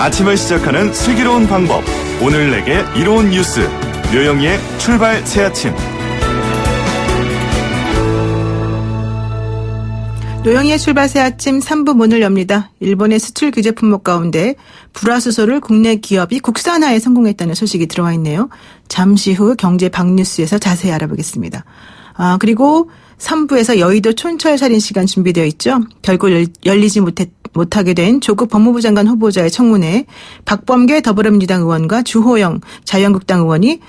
아침을 시작하는 슬기로운 방법. 오늘 내게 이로운 뉴스. 류영희의 출발 새아침. 류영희의 출발 새아침 3부 문을 엽니다. 일본의 수출 규제 품목 가운데 불화수소를 국내 기업이 국산화에 성공했다는 소식이 들어와 있네요. 잠시 후 경제 박뉴스에서 자세히 알아보겠습니다. 그리고 3부에서 여의도 촌철 살인 시간 준비되어 있죠. 결국 열리지 못하게 된 조국 법무부 장관 후보자의 청문회 박범계 더불어민주당 의원과 주호영 자유한국당 의원이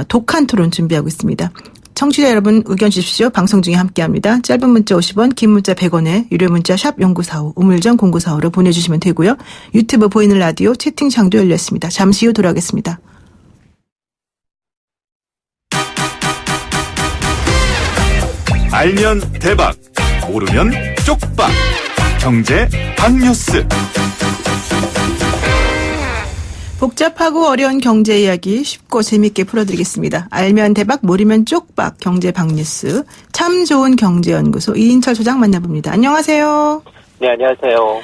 독한 토론 준비하고 있습니다. 청취자 여러분 의견 주십시오. 방송 중에 함께합니다. 짧은 문자 50원, 긴 문자 100원에 유료 문자 샵 0945, 우물정 0945로 보내주시면 되고요. 유튜브 보이는 라디오 채팅창도 열렸습니다. 잠시 후 돌아오겠습니다. 알면 대박, 모르면 쪽박. 경제 박뉴스. 복잡하고 어려운 경제 이야기 쉽고 재밌게 풀어드리겠습니다. 알면 대박, 모르면 쪽박. 경제 박뉴스. 참 좋은 경제연구소 이인철 소장 만나봅니다. 안녕하세요. 네, 안녕하세요.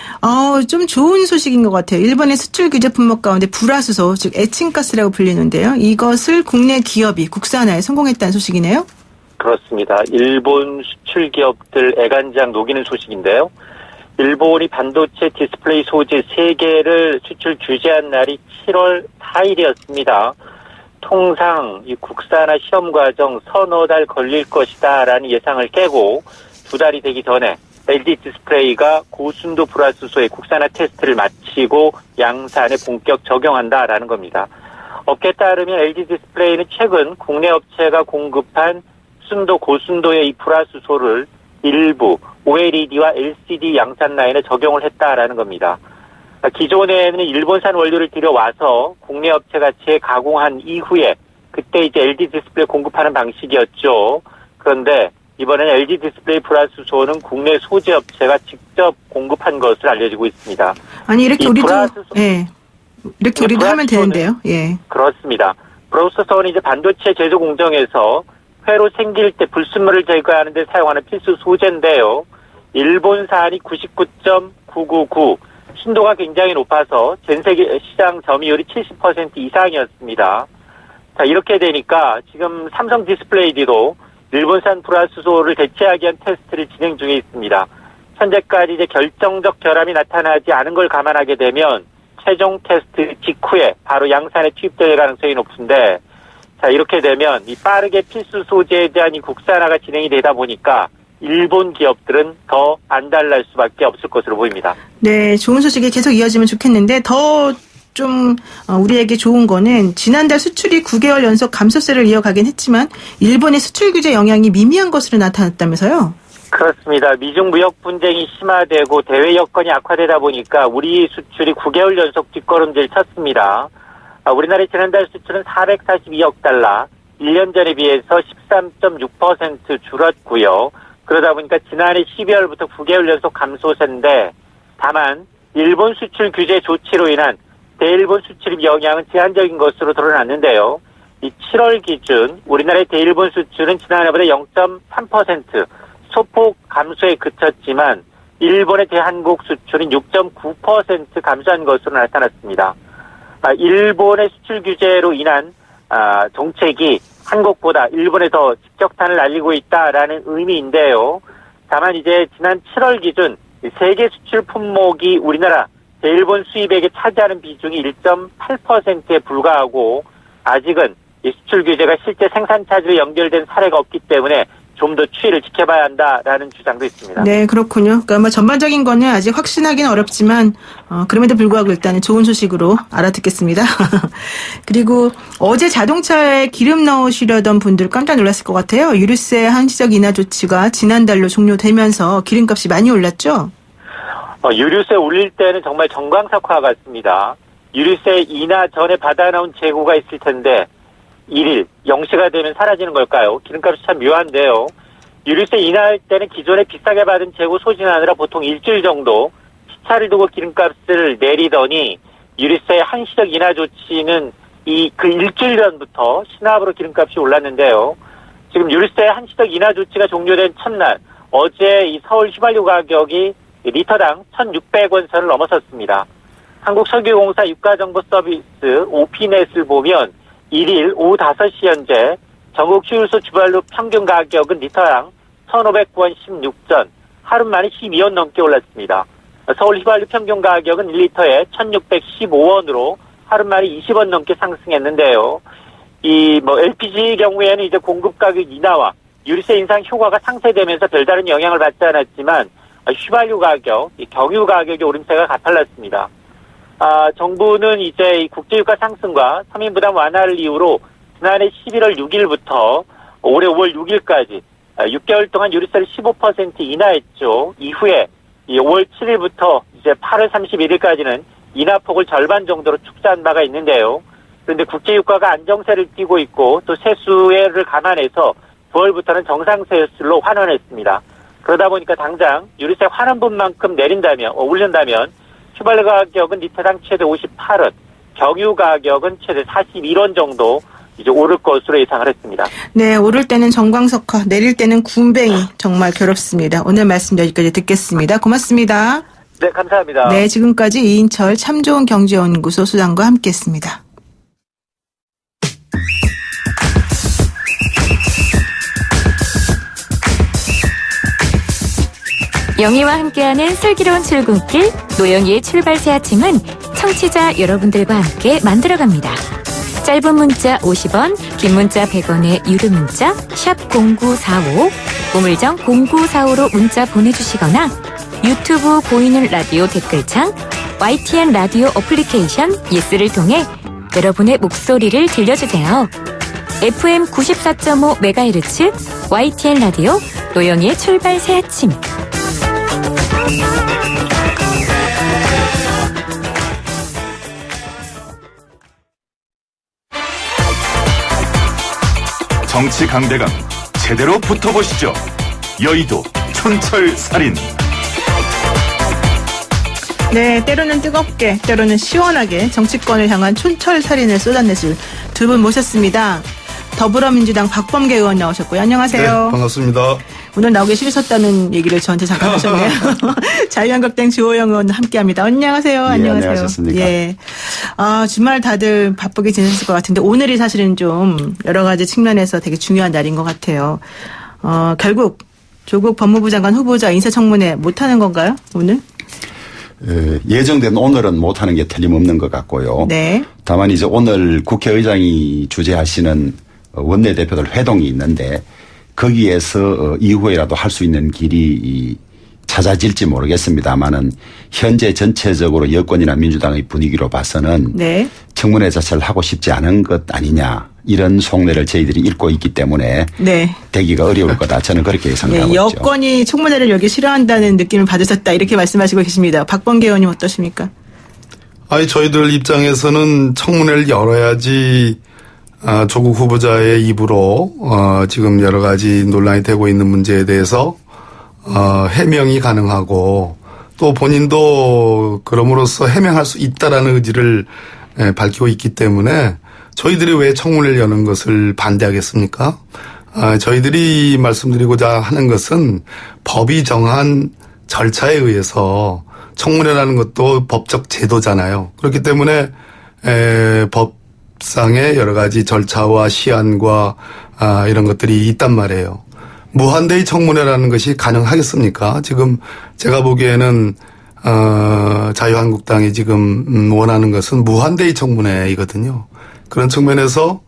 좀 좋은 소식인 것 같아요. 일본의 수출 규제 품목 가운데 불화수소, 즉 에칭가스라고 불리는데요. 이것을 국내 기업이 국산화에 성공했다는 소식이네요. 그렇습니다. 일본 수출 기업들 애간장 녹이는 소식인데요. 일본이 반도체 디스플레이 소재 3개를 수출 규제한 날이 7월 4일이었습니다. 통상 이 국산화 시험 과정 서너 달 걸릴 것이다라는 예상을 깨고 2달이 되기 전에 LG 디스플레이가 고순도 불화수소의 국산화 테스트를 마치고 양산에 본격 적용한다라는 겁니다. 업계에 따르면 LG 디스플레이는 최근 국내 업체가 공급한 순도 고순도의 이 불화수소를 일부 OLED와 LCD 양산 라인에 적용을 했다라는 겁니다. 기존에는 일본산 원료를 들여와서 국내 업체가 재가공한 이후에 그때 이제 LG 디스플레이 공급하는 방식이었죠. 그런데 이번에는 LG 디스플레이 불화수소는 국내 소재 업체가 직접 공급한 것으로 알려지고 있습니다. 아니 이렇게 우리도 이렇게 우리도 하면 되는데요. 예. 그렇습니다. 불화수소는 이제 반도체 제조 공정에서 회로 생길 때 불순물을 제거하는 데 사용하는 필수 소재인데요. 일본산이 99.999, 순도가 굉장히 높아서 전 세계 시장 점유율이 70% 이상이었습니다. 자, 이렇게 되니까 지금 삼성 디스플레이도 일본산 불화수소를 대체하기 위한 테스트를 진행 중에 있습니다. 현재까지 이제 결정적 결함이 나타나지 않은 걸 감안하게 되면 최종 테스트 직후에 바로 양산에 투입될 가능성이 높은데, 자, 이렇게 되면 이 빠르게 필수 소재에 대한 이 국산화가 진행이 되다 보니까 일본 기업들은 더 안달날 수밖에 없을 것으로 보입니다. 네, 좋은 소식이 계속 이어지면 좋겠는데 더 좀 우리에게 좋은 거는 지난달 수출이 9개월 연속 감소세를 이어가긴 했지만 일본의 수출 규제 영향이 미미한 것으로 나타났다면서요? 그렇습니다. 미중 무역 분쟁이 심화되고 대외 여건이 악화되다 보니까 우리 수출이 9개월 연속 뒷걸음질 쳤습니다. 우리나라의 지난달 수출은 442억 달러, 1년 전에 비해서 13.6% 줄었고요. 그러다 보니까 지난해 12월부터 9개월 연속 감소세인데, 다만 일본 수출 규제 조치로 인한 대일본 수출입 영향은 제한적인 것으로 드러났는데요. 이 7월 기준 우리나라의 대일본 수출은 지난해보다 0.3% 소폭 감소에 그쳤지만 일본의 대한국 수출은 6.9% 감소한 것으로 나타났습니다. 일본의 수출 규제로 인한 정책이 한국보다 일본에 더 직격탄을 날리고 있다라는 의미인데요. 다만 이제 지난 7월 기준 세계 수출 품목이 우리나라 대일본 수입액에 차지하는 비중이 1.8%에 불과하고 아직은 이 수출 규제가 실제 생산 차질에 연결된 사례가 없기 때문에 좀 더 추이를 지켜봐야 한다라는 주장도 있습니다. 네, 그렇군요. 그러니까 전반적인 거는 아직 확신하기는 어렵지만 그럼에도 불구하고 일단은 좋은 소식으로 알아듣겠습니다. 그리고 어제 자동차에 기름 넣으시려던 분들 깜짝 놀랐을 것 같아요. 유류세 한시적 인하 조치가 지난달로 종료되면서 기름값이 많이 올랐죠? 유류세 올릴 때는 정말 정광석화 같습니다. 유류세 인하 전에 받아놓은 재고가 있을 텐데 1일 0시가 되면 사라지는 걸까요? 기름값이 참 묘한데요. 유류세 인하할 때는 기존에 비싸게 받은 재고 소진하느라 보통 일주일 정도 시차를 두고 기름값을 내리더니 유류세 한시적 인하 조치는 그 일주일 전부터 신압으로 기름값이 올랐는데요. 지금 유류세 한시적 인하 조치가 종료된 첫날 어제 이 서울 휘발유 가격이 리터당 1,600원 선을 넘어섰습니다. 한국석유공사 유가정보서비스 오피넷을 보면 1일 오후 5시 현재 전국 휴일소 주발유 평균 가격은 리터당 1,500원 16전, 하루 만에 12원 넘게 올랐습니다. 서울 휘발유 평균 가격은 1리터에 1,615원으로 하루 만에 20원 넘게 상승했는데요. LPG 경우에는 이제 공급 가격 인하와 유류세 인상 효과가 상쇄되면서 별다른 영향을 받지 않았지만 휘발유 가격, 경유 가격의 오름세가 가팔랐습니다. 정부는 이제 이 국제유가 상승과 서민 부담 완화를 이유로 지난해 11월 6일부터 올해 5월 6일까지 6개월 동안 유류세를 15% 인하했죠. 이후에 5월 7일부터 이제 8월 31일까지는 인하폭을 절반 정도로 축소한 바가 있는데요. 그런데 국제유가가 안정세를 띠고 있고 또 세수를 감안해서 9월부터는 정상세수로 환원했습니다. 그러다 보니까 당장 유류세 환원분만큼 올린다면 휘발유 가격은 리터당 최대 58원, 경유 가격은 최대 41원 정도 이제 오를 것으로 예상을 했습니다. 네, 오를 때는 정광석화, 내릴 때는 군뱅이 정말 괴롭습니다. 오늘 말씀 여기까지 듣겠습니다. 고맙습니다. 네, 감사합니다. 네, 지금까지 이인철 참 좋은 경제연구소 수장과 함께했습니다. 영희와 함께하는 슬기로운 출근길 노영희의 출발 새 아침은 청취자 여러분들과 함께 만들어갑니다. 짧은 문자 50원, 긴 문자 100원의 유료 문자 샵 0945, 우물정 0945로 문자 보내주시거나 유튜브 보이는 라디오 댓글창, YTN 라디오 어플리케이션 예스를 통해 여러분의 목소리를 들려주세요. FM 94.5MHz YTN 라디오 노영희의 출발 새 아침. 정치 강대강 제대로 붙어보시죠. 여의도 촌철살인. 네, 때로는 뜨겁게, 때로는 시원하게 정치권을 향한 촌철살인을 쏟아내줄 두 분 모셨습니다. 더불어민주당 박범계 의원 나오셨고요. 안녕하세요. 네, 반갑습니다. 오늘 나오기 싫으셨다는 얘기를 저한테 잠깐 하셨네요. 자유한국당 주호영 의원 함께합니다. 안녕하세요. 예, 안녕하세요. 안녕하셨습니까? 예. 주말 다들 바쁘게 지내셨을 것 같은데 오늘이 사실은 좀 여러 가지 측면에서 되게 중요한 날인 것 같아요. 결국 조국 법무부 장관 후보자 인사청문회 못하는 건가요? 오늘? 예정된 오늘은 못하는 게 틀림없는 것 같고요. 네. 다만 이제 오늘 국회의장이 주재하시는 원내대표들 회동이 있는데 거기에서 이후에라도 할 수 있는 길이 찾아질지 모르겠습니다만은 현재 전체적으로 여권이나 민주당의 분위기로 봐서는 네. 청문회 자체를 하고 싶지 않은 것 아니냐 이런 속내를 저희들이 읽고 있기 때문에 네. 되기가 어려울 거다. 저는 그렇게 예상하고 네, 있죠. 여권이 청문회를 열기 싫어한다는 느낌을 받으셨다 이렇게 말씀하시고 계십니다. 박범계 의원님 어떠십니까? 아니 저희들 입장에서는 청문회를 열어야지 조국 후보자의 입으로 지금 여러 가지 논란이 되고 있는 문제에 대해서 해명이 가능하고 또 본인도 그럼으로써 해명할 수 있다라는 의지를 밝히고 있기 때문에 저희들이 왜 청문회를 여는 것을 반대하겠습니까? 저희들이 말씀드리고자 하는 것은 법이 정한 절차에 의해서 청문회라는 것도 법적 제도잖아요. 그렇기 때문에 법상의 여러 가지 절차와 시한과 이런 것들이 있단 말이에요. 무한대의 청문회라는 것이 가능하겠습니까? 지금 제가 보기에는 자유한국당이 지금 원하는 것은 무한대의 청문회이거든요. 그런 측면에서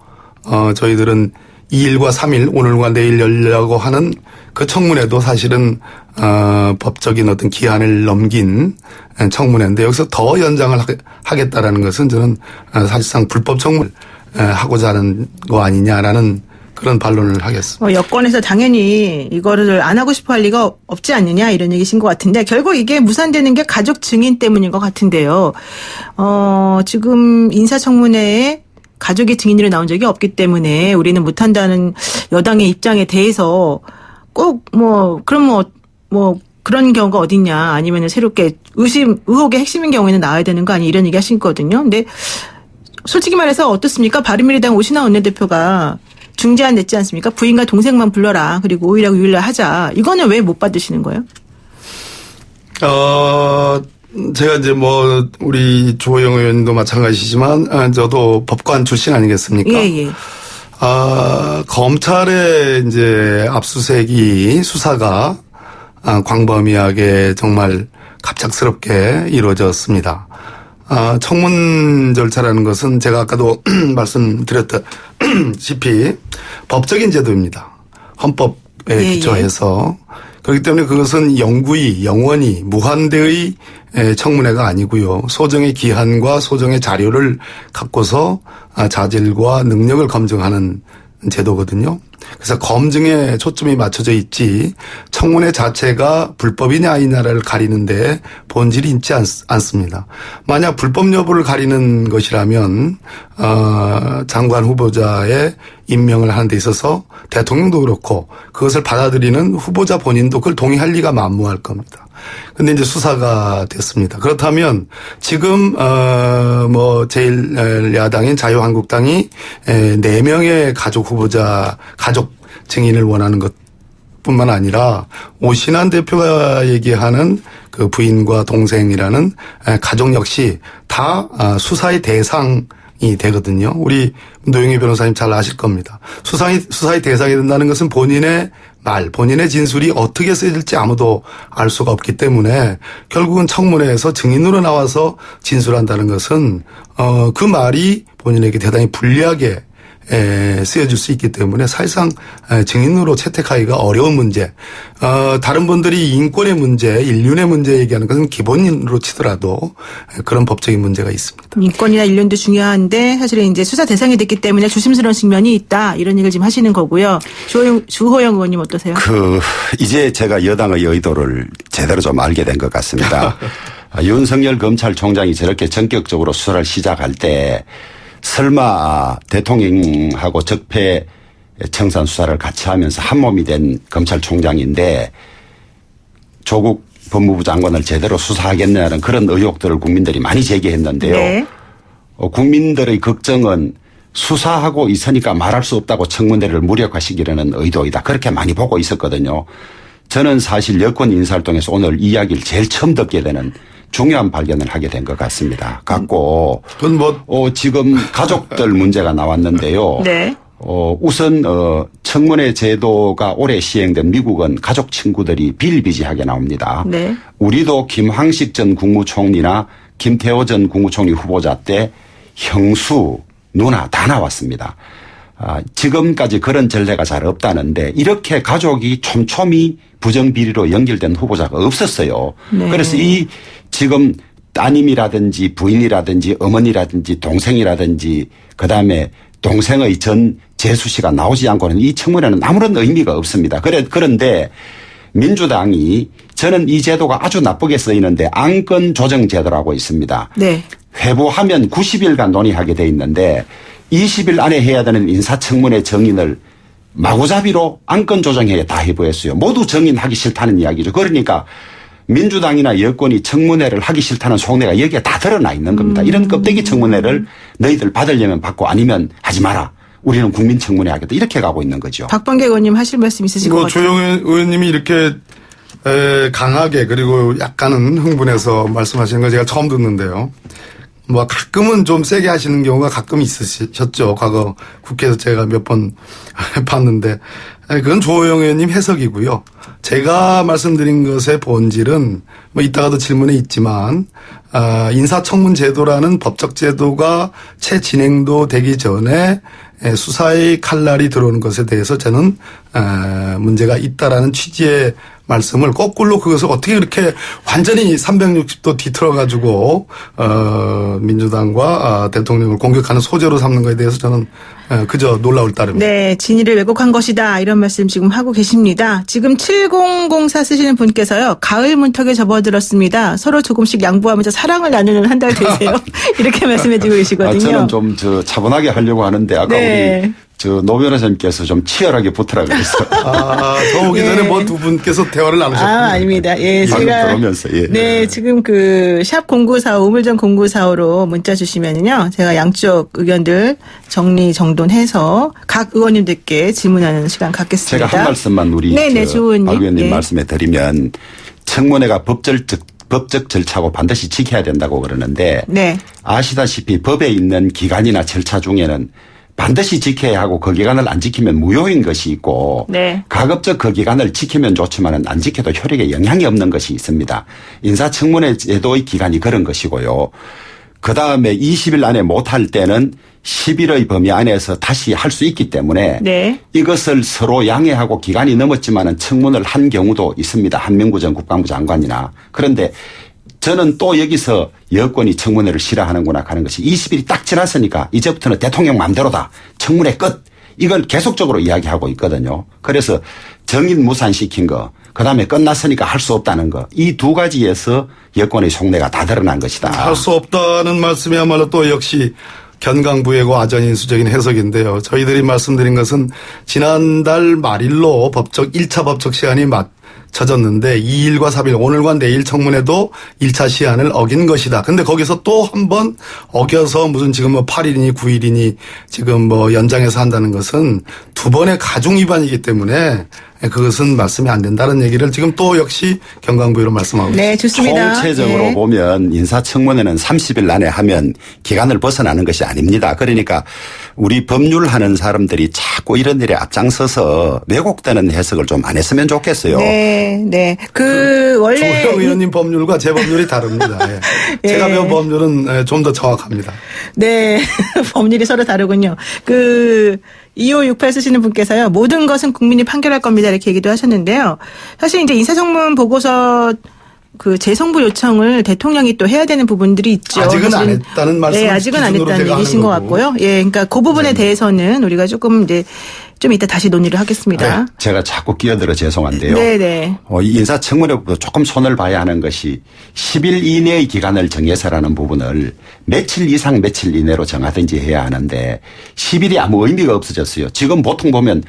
저희들은 2일과 3일 오늘과 내일 열려고 하는 그 청문회도 사실은 법적인 어떤 기한을 넘긴 청문회인데 여기서 더 연장을 하겠다라는 것은 저는 사실상 불법 청문을 하고자 하는 거 아니냐라는 그런 반론을 하겠습니다. 여권에서 당연히 이거를 안 하고 싶어 할 리가 없지 않느냐 이런 얘기신 것 같은데 결국 이게 무산되는 게 가족 증인 때문인 것 같은데요. 지금 인사청문회에 가족의 증인으로 나온 적이 없기 때문에 우리는 못한다는 여당의 입장에 대해서 꼭 그런 경우가 어딨냐 아니면 새롭게 의혹의 핵심인 경우에는 나와야 되는 거 아니 이런 얘기 하시거든요. 근데 솔직히 말해서 어떻습니까? 바른미래당 오신환 원내대표가 중재안 냈지 않습니까? 부인과 동생만 불러라. 그리고 5일하고 6일날 하자. 이거는 왜 못 받으시는 거예요? 제가 이제 뭐 우리 조호영 의원도 마찬가지지만 저도 법관 출신 아니겠습니까? 예. 검찰의 이제 압수수색이 수사가 광범위하게 정말 갑작스럽게 이루어졌습니다. 청문 절차라는 것은 제가 아까도 말씀드렸다시피 법적인 제도입니다. 헌법에 기초해서. 그렇기 때문에 그것은 영원히 무한대의 청문회가 아니고요. 소정의 기한과 소정의 자료를 갖고서 자질과 능력을 검증하는 제도거든요. 그래서 검증에 초점이 맞춰져 있지 청문회 자체가 불법이냐 아니냐를 가리는데 본질이 있지 않습니다. 만약 불법 여부를 가리는 것이라면 장관 후보자의 임명을 하는 데 있어서 대통령도 그렇고 그것을 받아들이는 후보자 본인도 그걸 동의할 리가 만무할 겁니다. 근데 이제 수사가 됐습니다. 그렇다면 지금 뭐 제1야당인 자유한국당이 4명의 가족 후보자 가족 증인을 원하는 것뿐만 아니라 오신환 대표가 얘기하는 그 부인과 동생이라는 가족 역시 다 수사의 대상이 되거든요. 우리 노영희 변호사님 잘 아실 겁니다. 수사의 대상이 된다는 것은 본인의 본인의 진술이 어떻게 쓰여질지 아무도 알 수가 없기 때문에 결국은 청문회에서 증인으로 나와서 진술한다는 것은 그 말이 본인에게 대단히 불리하게 쓰여질 수 있기 때문에 사실상 증인으로 채택하기가 어려운 문제. 다른 분들이 인권의 문제, 인륜의 문제 얘기하는 것은 기본으로 치더라도 그런 법적인 문제가 있습니다. 인권이나 인륜도 중요한데 사실은 이제 수사 대상이 됐기 때문에 조심스러운 측면이 있다. 이런 얘기를 지금 하시는 거고요. 주호영 의원님 어떠세요? 이제 제가 여당의 의도를 제대로 좀 알게 된 것 같습니다. 윤석열 검찰총장이 저렇게 전격적으로 수사를 시작할 때 설마 대통령하고 적폐 청산 수사를 같이 하면서 한몸이 된 검찰총장인데 조국 법무부 장관을 제대로 수사하겠느냐는 그런 의혹들을 국민들이 많이 제기했는데요. 네. 국민들의 걱정은 수사하고 있으니까 말할 수 없다고 청문회를 무력화시키려는 의도이다. 그렇게 많이 보고 있었거든요. 저는 사실 여권 인사활동에서 오늘 이 이야기를 제일 처음 듣게 되는 중요한 발견을 하게 된 것 같습니다. 갖고 지금 가족들 문제가 나왔는데요. 네. 우선 청문회 제도가 올해 시행된 미국은 가족 친구들이 비일비재하게 나옵니다. 네. 우리도 김황식 전 국무총리나 김태호 전 국무총리 후보자 때 형수, 누나 다 나왔습니다. 지금까지 그런 전례가 잘 없다는데 이렇게 가족이 촘촘히 부정비리로 연결된 후보자가 없었어요. 네. 그래서 이 지금 따님이라든지 부인이라든지 어머니라든지 동생이라든지 그다음에 동생의 전 재수 씨가 나오지 않고는 이 청문회는 아무런 의미가 없습니다. 그런데 민주당이 저는 이 제도가 아주 나쁘게 쓰이는데 안건 조정 제도라고 있습니다. 네. 회부하면 90일간 논의하게 돼 있는데 20일 안에 해야 되는 인사청문회 정인을 마구잡이로 안건 조정회에 다 회부했어요. 모두 정인하기 싫다는 이야기죠. 그러니까 민주당이나 여권이 청문회를 하기 싫다는 속내가 여기에 다 드러나 있는 겁니다. 이런 껍데기 청문회를 너희들 받으려면 받고 아니면 하지 마라. 우리는 국민 청문회 하겠다. 이렇게 가고 있는 거죠. 박범계 의원님 하실 말씀 있으실 것 같아요. 조영희 의원님이 이렇게 강하게 그리고 약간은 흥분해서 말씀하시는 거 제가 처음 듣는데요. 뭐 가끔은 좀 세게 하시는 경우가 가끔 있으셨죠. 과거 국회에서 제가 몇 번 봤는데 그건 조호영 의원님 해석이고요. 제가 말씀드린 것의 본질은 뭐 이따가도 질문에 있지만 인사청문 제도라는 법적 제도가 채 진행도 되기 전에 수사의 칼날이 들어오는 것에 대해서 저는 문제가 있다라는 취지의 말씀을 거꾸로 그것을 어떻게 그렇게 완전히 360도 뒤틀어 가지고 민주당과 대통령을 공격하는 소재로 삼는 것에 대해서 저는 그저 놀라울 따름입니다. 네, 진위를 왜곡한 것이다 이런 말씀 지금 하고 계십니다. 지금 7004 쓰시는 분께서요. 가을 문턱에 접어들었습니다. 서로 조금씩 양보하면서 사랑을 나누는 한 달 되세요. 이렇게 말씀해주고 계시거든요. 저는 좀 차분하게 하려고 하는데 아까 네. 우리 노 변호사님께서 좀 치열하게 붙으라 그랬어요. 저 오기 전에 뭐 두 분께서 대화를 나누셨군요. 아닙니다. 예, 제가. 들으면서, 예. 네, 지금 샵 0945, 우물정 0945로 문자 주시면은요, 제가 양쪽 의견들 정돈해서 각 의원님들께 질문하는 시간 갖겠습니다. 제가 한 말씀만 우리 박 의원님 말씀에 드리면 청문회가 법적 절차고 반드시 지켜야 된다고 그러는데 네. 아시다시피 법에 있는 기간이나 절차 중에는 반드시 지켜야 하고 그 기간을 안 지키면 무효인 것이 있고 네. 가급적 그 기간을 지키면 좋지만은 안 지켜도 효력에 영향이 없는 것이 있습니다. 인사청문회 제도의 기간이 그런 것이고요. 그다음에 20일 안에 못할 때는 10일의 범위 안에서 다시 할 수 있기 때문에 네. 이것을 서로 양해하고 기간이 넘었지만은 청문을 한 경우도 있습니다. 한명구 전 국방부 장관이나. 그런데 저는 또 여기서 여권이 청문회를 싫어하는구나 하는 것이 20일이 딱 지났으니까 이제부터는 대통령 마음대로다. 청문회 끝. 이걸 계속적으로 이야기하고 있거든요. 그래서 정인 무산시킨 거, 그다음에 끝났으니까 할 수 없다는 거, 이 두 가지에서 여권의 속내가 다 드러난 것이다. 할 수 없다는 말씀이야말로 또 역시 견강부회고 아전인수적인 해석인데요. 저희들이 말씀드린 것은 지난달 말일로 1차 법적 시한이 맞춰졌는데 2일과 3일 오늘과 내일 청문회도 1차 시한을 어긴 것이다. 근데 거기서 또 한 번 어겨서 무슨 지금 8일이니 9일이니 지금 연장해서 한다는 것은 두 번의 가중 위반이기 때문에 그것은 말씀이 안 된다는 얘기를 지금 또 역시 경강부회로 말씀하고 있습니다. 네, 좋습니다. 총체적으로 네. 보면 인사청문회는 30일 안에 하면 기간을 벗어나는 것이 아닙니다. 그러니까 우리 법률하는 사람들이 자꾸 이런 일에 앞장서서 왜곡되는 해석을 좀 안 했으면 좋겠어요. 네, 네. 원래. 조영 의원님 법률과 제 법률이 다릅니다. 예. 예. 제가 배운 법률은 좀 더 정확합니다. 네. 법률이 서로 다르군요. 2568 쓰시는 분께서요. 모든 것은 국민이 판결할 겁니다. 이렇게 얘기도 하셨는데요. 사실 이제 인사청문 보고서 재송부 요청을 대통령이 또 해야 되는 부분들이 있죠. 아직은 안 했다는 말씀을 네, 아직은 안 기준으로 했다는 제가 얘기신 하는 것 거고. 같고요. 예, 그러니까 그 부분에 대해서는 우리가 조금 이제 좀 이따 다시 논의를 하겠습니다. 제가 자꾸 끼어들어 죄송한데요. 네네. 이 인사청문회부터 조금 손을 봐야 하는 것이 10일 이내의 기간을 정해서라는 부분을 며칠 이상 며칠 이내로 정하든지 해야 하는데 10일이 아무 의미가 없어졌어요. 지금 보통 보면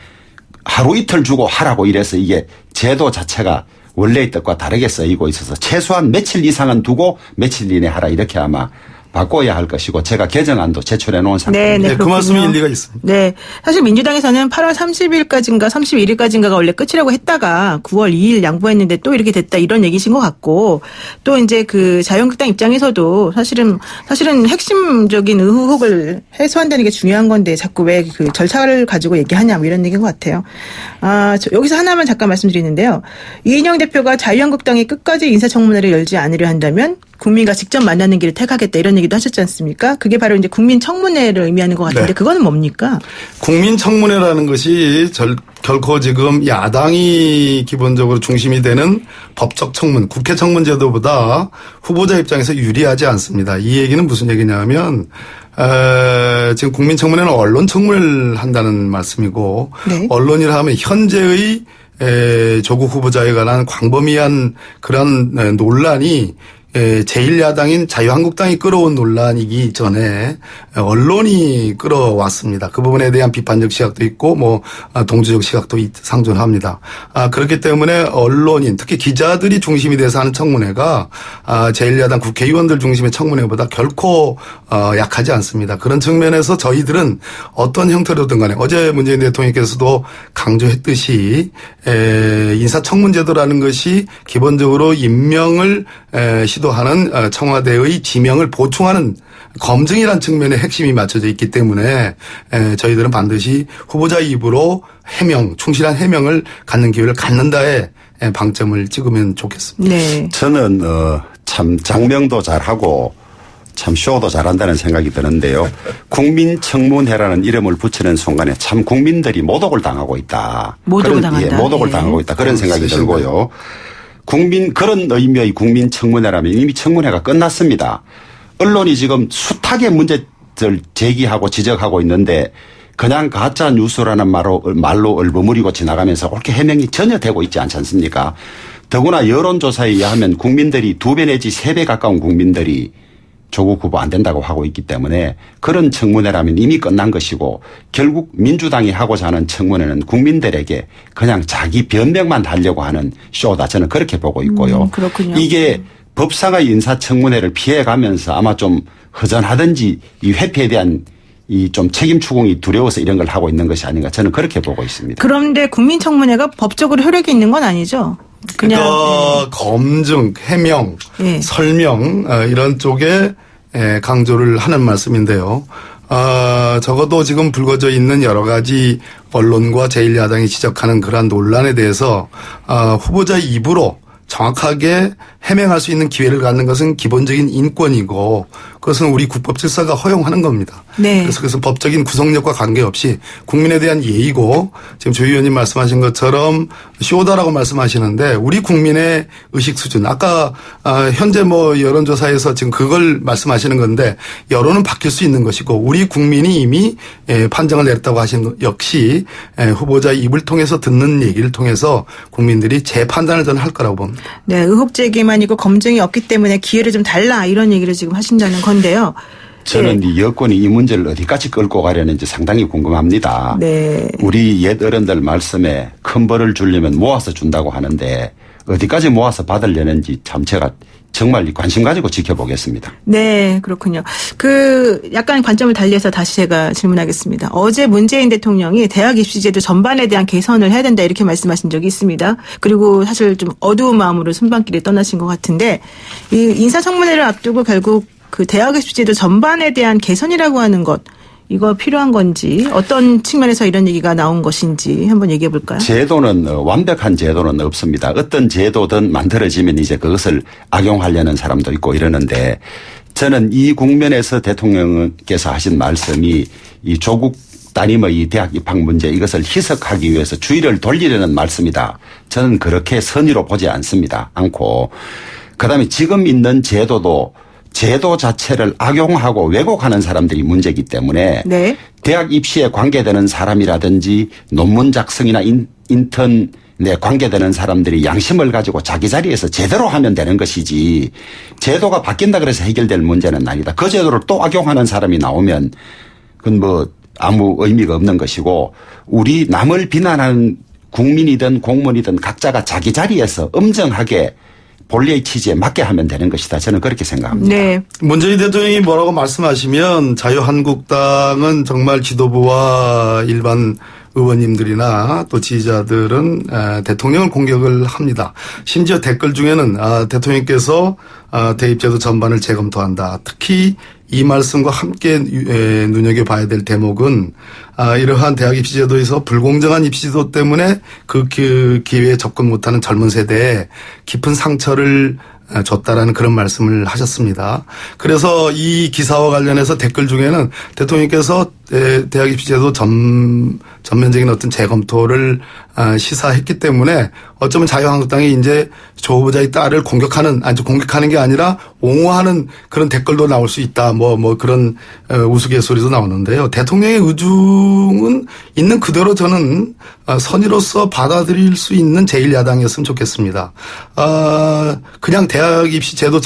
하루 이틀 주고 하라고 이래서 이게 제도 자체가 원래의 뜻과 다르게 쓰이고 있어서 최소한 며칠 이상은 두고 며칠 이내 하라 이렇게 아마 바꿔야 할 것이고 제가 개정안도 제출해 놓은 상태입니다. 네, 그 말씀이 일리가 있습니다. 네. 사실 민주당에서는 8월 30일까지인가 31일까지인가가 원래 끝이라고 했다가 9월 2일 양보했는데 또 이렇게 됐다 이런 얘기신 것 같고 또 이제 자유한국당 입장에서도 사실은 핵심적인 의혹을 해소한다는 게 중요한 건데 자꾸 왜 절차를 가지고 얘기하냐 뭐 이런 얘기인 것 같아요. 여기서 하나만 잠깐 말씀드리는데요. 이인영 대표가 자유한국당이 끝까지 인사청문회를 열지 않으려 한다면 국민과 직접 만나는 길을 택하겠다 이런 얘기도 하셨지 않습니까? 그게 바로 이제 국민청문회를 의미하는 것 같은데 네. 그거는 뭡니까? 국민청문회라는 것이 결코 지금 야당이 기본적으로 중심이 되는 법적 청문, 국회 청문 제도보다 후보자 입장에서 유리하지 않습니다. 이 얘기는 무슨 얘기냐면 지금 국민청문회는 언론청문회를 한다는 말씀이고 네. 언론이라 하면 현재의 조국 후보자에 관한 광범위한 그런 논란이 제1야당인 자유한국당이 끌어온 논란이기 전에 언론이 끌어왔습니다. 그 부분에 대한 비판적 시각도 있고 동조적 시각도 상존합니다. 그렇기 때문에 언론인 특히 기자들이 중심이 돼서 하는 청문회가 제1야당 국회의원들 중심의 청문회보다 결코 약하지 않습니다. 그런 측면에서 저희들은 어떤 형태로든 간에 어제 문재인 대통령께서도 강조했듯이 인사청문제도라는 것이 기본적으로 임명을 시도하는 청와대의 지명을 보충하는 검증이라는 측면에 핵심이 맞춰져 있기 때문에 저희들은 반드시 후보자 입으로 충실한 해명을 갖는 기회를 갖는다에 방점을 찍으면 좋겠습니다. 네. 저는 참 장명도 잘하고 참 쇼도 잘한다는 생각이 드는데요. 국민청문회라는 이름을 붙이는 순간에 참 국민들이 모독을 당하고 있다. 모독을 당한다. 모독을 예. 당하고 있다. 그런 생각이 들고요. 그런 의미의 국민청문회라면 이미 청문회가 끝났습니다. 언론이 지금 숱하게 문제를 제기하고 지적하고 있는데 그냥 가짜 뉴스라는 말로 얼버무리고 지나가면서 그렇게 해명이 전혀 되고 있지 않지 않습니까? 더구나 여론조사에 의하면 국민들이 2배 내지 3배 가까운 국민들이 조국 후보 안 된다고 하고 있기 때문에 그런 청문회라면 이미 끝난 것이고 결국 민주당이 하고자 하는 청문회는 국민들에게 그냥 자기 변명만 하려고 하는 쇼다. 저는 그렇게 보고 있고요. 그렇군요. 이게 법상의 인사청문회를 피해가면서 아마 좀 허전하든지 이 회피에 대한 이 좀 책임 추궁이 두려워서 이런 걸 하고 있는 것이 아닌가 저는 그렇게 보고 있습니다. 그런데 국민청문회가 법적으로 효력이 있는 건 아니죠. 그러니까 검증, 해명, 예. 설명 이런 쪽에 강조를 하는 말씀인데요. 적어도 지금 불거져 있는 여러 가지 언론과 제1야당이 지적하는 그러한 논란에 대해서 후보자의 입으로 정확하게 해명할 수 있는 기회를 갖는 것은 기본적인 인권이고 그것은 우리 국법 질서가 허용하는 겁니다. 네. 그래서 그것은 법적인 구속력과 관계없이 국민에 대한 예의고 지금 조 의원님 말씀하신 것처럼 쇼다라고 말씀하시는데 우리 국민의 의식 수준 아까 현재 뭐 여론조사에서 지금 그걸 말씀하시는 건데 여론은 바뀔 수 있는 것이고 우리 국민이 이미 판정을 내렸다고 하신 것 역시 후보자의 입을 통해서 듣는 얘기를 통해서 국민들이 재판단을 저는 할 거라고 봅니다. 네, 의혹 제기만이고 검증이 없기 때문에 기회를 좀 달라 이런 얘기를 지금 하신다는 건데요. 저는 이 여권이 이 문제를 어디까지 끌고 가려는지 상당히 궁금합니다. 네. 우리 옛 어른들 말씀에 큰 벌을 주려면 모아서 준다고 하는데 어디까지 모아서 받으려는지 참 제가 정말 관심 가지고 지켜보겠습니다. 네, 그렇군요. 약간 관점을 달리해서 다시 제가 질문하겠습니다. 어제 문재인 대통령이 대학 입시제도 전반에 대한 개선을 해야 된다 이렇게 말씀하신 적이 있습니다. 그리고 사실 좀 어두운 마음으로 순방길에 떠나신 것 같은데 이 인사청문회를 앞두고 결국 그 대학 입시제도 전반에 대한 개선이라고 하는 것 이거 필요한 건지 어떤 측면에서 이런 얘기가 나온 것인지 한번 얘기해 볼까요? 제도는 완벽한 제도는 없습니다. 어떤 제도든 만들어지면 이제 그것을 악용하려는 사람도 있고 이러는데 저는 이 국면에서 대통령께서 하신 말씀이 이 조국 따님의 이 대학 입학 문제 이것을 희석하기 위해서 주의를 돌리려는 말씀이다. 저는 그렇게 선의로 보지 않고 그다음에 지금 있는 제도 자체를 악용하고 왜곡하는 사람들이 문제이기 때문에 네. 대학 입시에 관계되는 사람이라든지 논문 작성이나 인턴에 관계되는 사람들이 양심을 가지고 자기 자리에서 제대로 하면 되는 것이지 제도가 바뀐다 그래서 해결될 문제는 아니다. 그 제도를 또 악용하는 사람이 나오면 그건 뭐 아무 의미가 없는 것이고 우리 남을 비난하는 국민이든 공무원이든 각자가 자기 자리에서 엄정하게 본래의 취지에 맞게 하면 되는 것이다. 저는 그렇게 생각합니다. 네. 문재인 대통령이 뭐라고 말씀하시면 자유한국당은 정말 지도부와 일반 의원님들이나 또 지지자들은 대통령을 공격을 합니다. 심지어 댓글 중에는 대통령께서 대입제도 전반을 재검토한다. 특히 이 말씀과 함께 눈여겨봐야 될 대목은 이러한 대학 입시제도에서 불공정한 입시제도 때문에 그 기회에 접근 못하는 젊은 세대에 깊은 상처를 줬다라는 그런 말씀을 하셨습니다. 그래서 이 기사와 관련해서 댓글 중에는 대통령께서 대학 입시제도 전면적인 어떤 재검토를 시사했기 때문에 어쩌면 자유한국당이 이제 조 후보자의 딸을 공격하는 게 아니라 옹호하는 그런 댓글도 나올 수 있다. 뭐 그런 우스갯소리도 나오는데요. 대통령의 의중은 있는 그대로 저는 선의로서 받아들일 수 있는 제1야당이었으면 좋겠습니다. 그냥 대학 입시 제도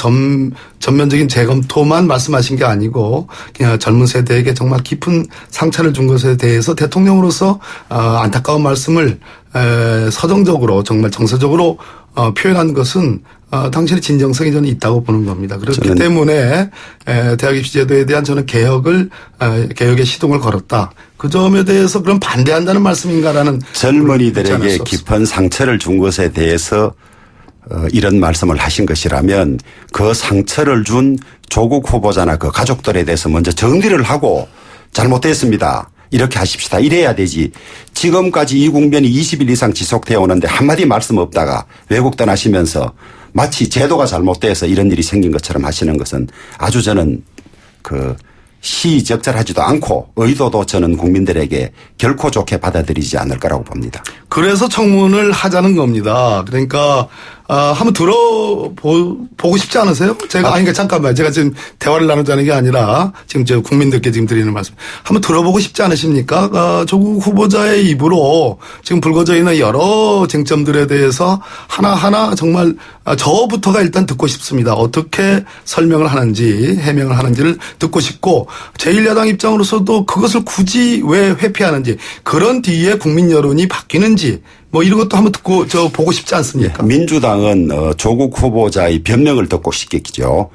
전면적인 재검토만 말씀하신 게 아니고 그냥 젊은 세대에게 정말 깊은 상처를 준 것에 대해서 대통령으로서 안타까운 말씀을 서정적으로 정말 정서적으로 표현한 것은 당신의 진정성이 저는 있다고 보는 겁니다. 그렇기 때문에 대학 입시제도에 대한 저는 개혁의 시동을 걸었다. 그 점에 대해서 그럼 반대한다는 말씀인가라는 젊은이들에게 깊은 상처를 준 것에 대해서 이런 말씀을 하신 것이라면 그 상처를 준 조국 후보자나 그 가족들에 대해서 먼저 정리를 하고 잘못됐습니다. 이렇게 하십시다. 이래야 되지. 지금까지 이 국면이 20일 이상 지속되어 오는데 한마디 말씀 없다가 외국 떠나시면서 마치 제도가 잘못돼서 이런 일이 생긴 것처럼 하시는 것은 아주 저는 시적절하지도 않고 의도도 저는 국민들에게 결코 좋게 받아들이지 않을 거라고 봅니다. 그래서 청문을 하자는 겁니다. 그러니까 한번 들어보고 싶지 않으세요? 그러니까 잠깐만요. 제가 지금 대화를 나누자는 게 아니라 지금 저 국민들께 지금 드리는 말씀. 한번 들어보고 싶지 않으십니까? 조국 후보자의 입으로 지금 불거져 있는 여러 쟁점들에 대해서 하나하나 정말 저부터가 일단 듣고 싶습니다. 어떻게 설명을 하는지 해명을 하는지를 듣고 싶고 제1야당 입장으로서도 그것을 굳이 왜 회피하는지 그런 뒤에 국민 여론이 바뀌는지 뭐 이런 것도 한번 듣고 보고 싶지 않습니까? 민주당은 조국 후보자의 변명을 듣고 싶겠죠.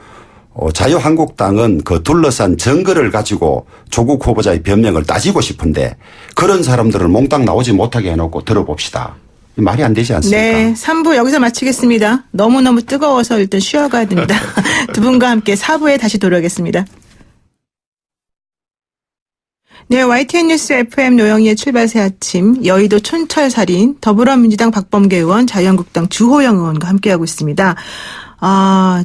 자유한국당은 그 둘러싼 증거를 가지고 조국 후보자의 변명을 따지고 싶은데 그런 사람들을 몽땅 나오지 못하게 해놓고 들어봅시다. 말이 안 되지 않습니까? 네, 3부 여기서 마치겠습니다. 너무너무 뜨거워서 일단 쉬어가야 됩니다. 두 분과 함께 4부에 다시 돌아오겠습니다. 네, YTN 뉴스 FM 노영희의 출발새 아침, 여의도 촌철살인, 더불어민주당 박범계 의원, 자유한국당 주호영 의원과 함께하고 있습니다.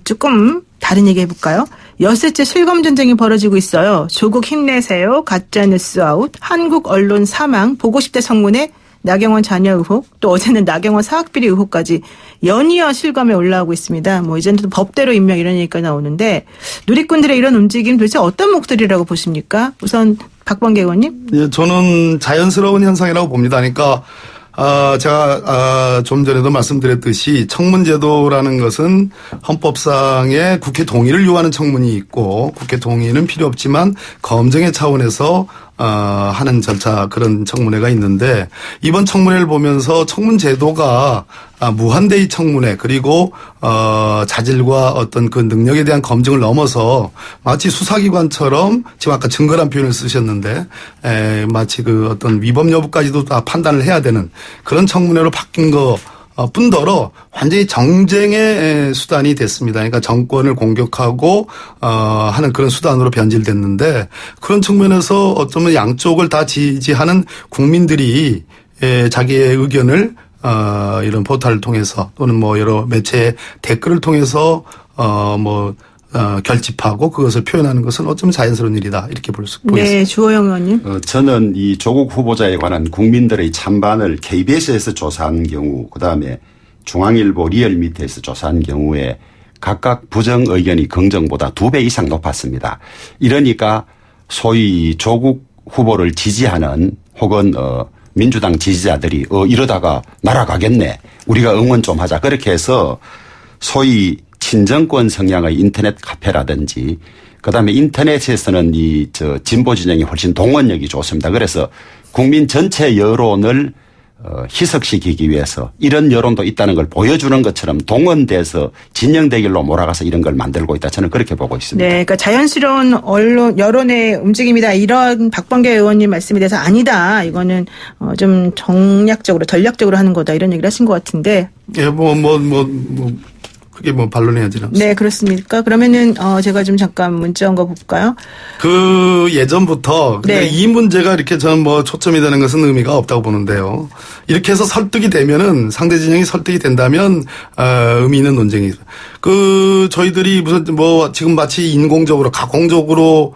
조금 다른 얘기 해볼까요? 엿새째 실검 전쟁이 벌어지고 있어요. 조국 힘내세요, 가짜뉴스 아웃, 한국 언론 사망, 보고 싶다 청문회, 나경원 자녀 의혹, 또 어제는 나경원 사학비리 의혹까지 연이어 실검에 올라오고 있습니다. 뭐 이제는 또 법대로 임명 이런 얘기가 나오는데 누리꾼들의 이런 움직임 도대체 어떤 목소리라고 보십니까? 우선 박범계 의원님. 예, 저는 자연스러운 현상이라고 봅니다. 그러니까 제가 좀 전에도 말씀드렸듯이 청문제도라는 것은 헌법상의 국회 동의를 요하는 청문이 있고 국회 동의는 필요 없지만 검증의 차원에서 하는 절차 그런 청문회가 있는데 이번 청문회를 보면서 청문제도가 무한대의 청문회 그리고 자질과 어떤 그 능력에 대한 검증을 넘어서 마치 수사기관처럼 지금 아까 증거란 표현을 쓰셨는데 마치 그 어떤 위법 여부까지도 다 판단을 해야 되는 그런 청문회로 바뀐 거 뿐더러 완전히 정쟁의 수단이 됐습니다. 그러니까 정권을 공격하고 하는 그런 수단으로 변질됐는데 그런 측면에서 어쩌면 양쪽을 다 지지하는 국민들이 자기의 의견을 이런 포털을 통해서 또는 뭐 여러 매체의 댓글을 통해서 결집하고 그것을 표현하는 것은 어쩌면 자연스러운 일이다 이렇게 볼 수 보겠습니다. 네, 주호영 의원님. 저는 이 조국 후보자에 관한 국민들의 찬반을 KBS에서 조사한 경우 그다음에 중앙일보 리얼미터에서 조사한 경우에 각각 부정 의견이 긍정보다 2배 이상 높았습니다. 이러니까 소위 조국 후보를 지지하는 혹은 민주당 지지자들이 이러다가 날아가겠네. 우리가 응원 좀 하자. 그렇게 해서 소위 친정권 성향의 인터넷 카페라든지 그다음에 인터넷에서는 진보 진영이 훨씬 동원력이 좋습니다. 그래서 국민 전체 여론을 희석시키기 위해서 이런 여론도 있다는 걸 보여주는 것처럼 동원돼서 진영 대결로 몰아가서 이런 걸 만들고 있다. 저는 그렇게 보고 있습니다. 네, 그러니까 자연스러운 언론 여론의 움직임이다. 이런 박범계 의원님 말씀에 대해서 아니다. 이거는 좀 전략적으로 전략적으로 하는 거다. 이런 얘기를 하신 것 같은데. 예, 그게 반론해야 되나? 네, 그렇습니까? 그러면은 제가 좀 잠깐 문자 온 거 볼까요? 그 예전부터 근데 네. 이 문제가 이렇게 저는 초점이 되는 것은 의미가 없다고 보는데요. 이렇게 해서 설득이 되면은 상대 진영이 설득이 된다면 의미 있는 논쟁이 저희들이 무슨 지금 마치 인공적으로 가공적으로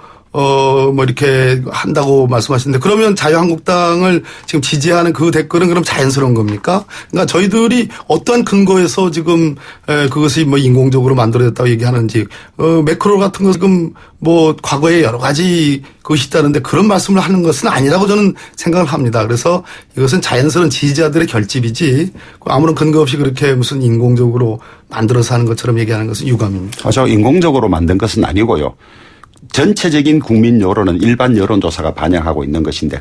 이렇게 한다고 말씀하시는데 그러면 자유한국당을 지금 지지하는 그 댓글은 그럼 자연스러운 겁니까? 그러니까 저희들이 어떠한 근거에서 지금 그것이 인공적으로 만들어졌다고 얘기하는지 매크로 같은 거 지금 과거에 여러 가지 그것이 있다는데 그런 말씀을 하는 것은 아니라고 저는 생각을 합니다. 그래서 이것은 자연스러운 지지자들의 결집이지 아무런 근거 없이 그렇게 무슨 인공적으로 만들어서 하는 것처럼 얘기하는 것은 유감입니다. 저 인공적으로 만든 것은 아니고요. 전체적인 국민 여론은 일반 여론조사가 반영하고 있는 것인데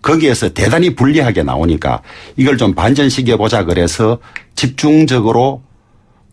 거기에서 대단히 불리하게 나오니까 이걸 좀 반전시켜보자 그래서 집중적으로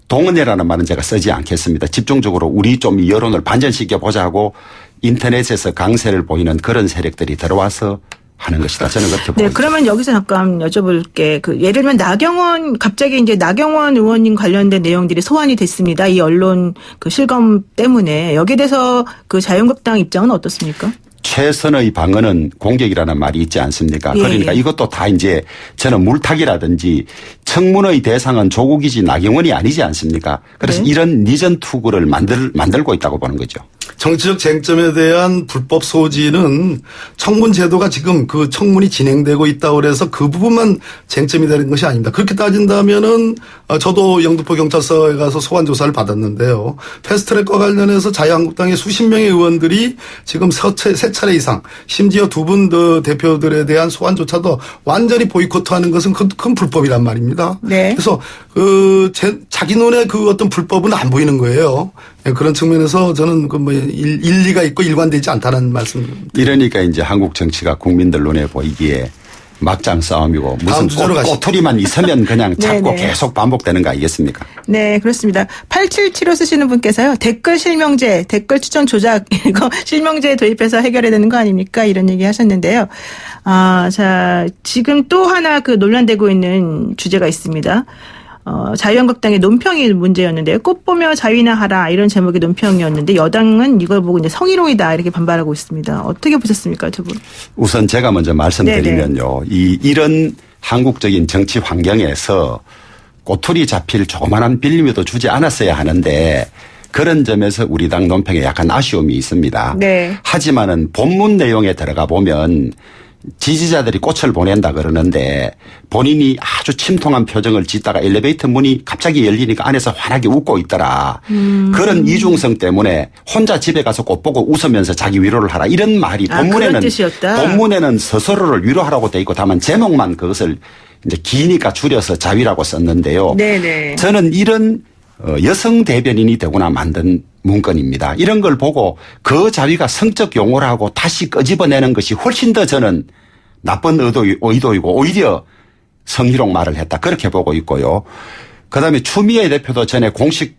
동원이라는 말은 제가 쓰지 않겠습니다. 집중적으로 우리 좀 이 여론을 반전시켜보자 하고 인터넷에서 강세를 보이는 그런 세력들이 들어와서 하는 것이다. 저는 그렇게 봅니다. 네, 그러면 여기서 잠깐 여쭤볼게. 예를 들면 갑자기 이제 나경원 의원님 관련된 내용들이 소환이 됐습니다. 이 언론 실검 때문에 여기에 대해서 자유한국당 입장은 어떻습니까? 최선의 방어는 공격이라는 말이 있지 않습니까? 예, 그러니까 이것도 다 이제 저는 물타기라든지 청문의 대상은 조국이지 나경원이 아니지 않습니까? 그래서 네. 이런 니전 투구를 만들고 있다고 보는 거죠. 정치적 쟁점에 대한 불법 소지는 청문 제도가 지금 그 청문이 진행되고 있다고 그래서 그 부분만 쟁점이 되는 것이 아닙니다. 그렇게 따진다면은 저도 영등포 경찰서에 가서 소환 조사를 받았는데요. 패스트트랙과 관련해서 자유한국당의 수십 명의 의원들이 지금 세 차례 이상 심지어 두 분 대표들에 대한 소환조차도 완전히 보이콧하는 것은 큰 불법이란 말입니다. 네. 그래서 자기 눈에 어떤 불법은 안 보이는 거예요. 그런 측면에서 저는 일리가 있고 일관되지 않다는 말씀. 이러니까 이제 한국 정치가 국민들 눈에 보이기에 막장 싸움이고 다음 무슨 주제로 가시죠. 꼬투리만 있으면 그냥 잡고 네네. 계속 반복되는 거 아니겠습니까? 네, 그렇습니다. 8775 쓰시는 분께서요. 댓글 실명제, 댓글 추천 조작 이거 실명제 도입해서 해결해야 되는 거 아닙니까? 이런 얘기 하셨는데요. 자, 지금 또 하나 그 논란되고 있는 주제가 있습니다. 자유한국당의 논평이 문제였는데요. 꽃 보며 자위나 하라 이런 제목의 논평이었는데 여당은 이걸 보고 이제 성희롱이다 이렇게 반발하고 있습니다. 어떻게 보셨습니까, 두 분? 우선 제가 먼저 말씀드리면요. 이런 한국적인 정치 환경에서 꼬투리 잡힐 조그만한 빌미도 주지 않았어야 하는데 그런 점에서 우리 당 논평에 약간 아쉬움이 있습니다. 네. 하지만은 본문 내용에 들어가 보면 지지자들이 꽃을 보낸다 그러는데 본인이 아주 침통한 표정을 짓다가 엘리베이터 문이 갑자기 열리니까 안에서 환하게 웃고 있더라. 그런 이중성 때문에 혼자 집에 가서 꽃 보고 웃으면서 자기 위로를 하라. 이런 말이 그런 뜻이었다. 본문에는 스스로를 위로하라고 돼 있고 다만 제목만 그것을 이제 기니까 줄여서 자위라고 썼는데요. 네네. 저는 이런 여성 대변인이 되거나 만든 문건입니다. 이런 걸 보고 그 자위가 성적 용어를 하고 다시 끄집어내는 것이 훨씬 더 저는 나쁜 의도이고 오히려 성희롱 말을 했다. 그렇게 보고 있고요. 그다음에 추미애 대표도 전에 공식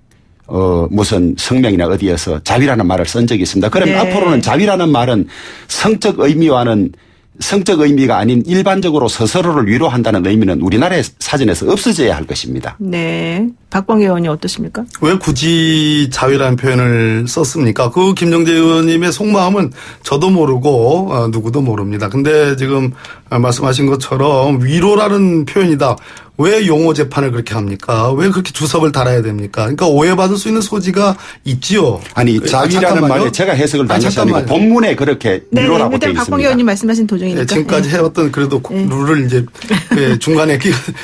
무슨 성명이나 어디에서 자위라는 말을 쓴 적이 있습니다. 그러면 네. 앞으로는 자위라는 말은 성적 의미가 아닌 일반적으로 스스로를 위로한다는 의미는 우리나라의 사전에서 없어져야 할 것입니다. 네. 박광계 의원이 어떠십니까? 왜 굳이 자위라는 표현을 썼습니까? 그 김정재 의원님의 속마음은 저도 모르고 누구도 모릅니다. 근데 지금 말씀하신 것처럼 위로라는 표현이다. 왜 용어 재판을 그렇게 합니까? 왜 그렇게 주석을 달아야 됩니까? 그러니까 오해받을 수 있는 소지가 있지요. 아니 자위라는 말에 제가 해석을 단 것이 아니고 본문에 그렇게 위로라고 되어 일단 있습니다. 박광계 의원님 말씀하신 도중이니까. 네, 지금까지 해왔던 그래도 룰을 이제 중간에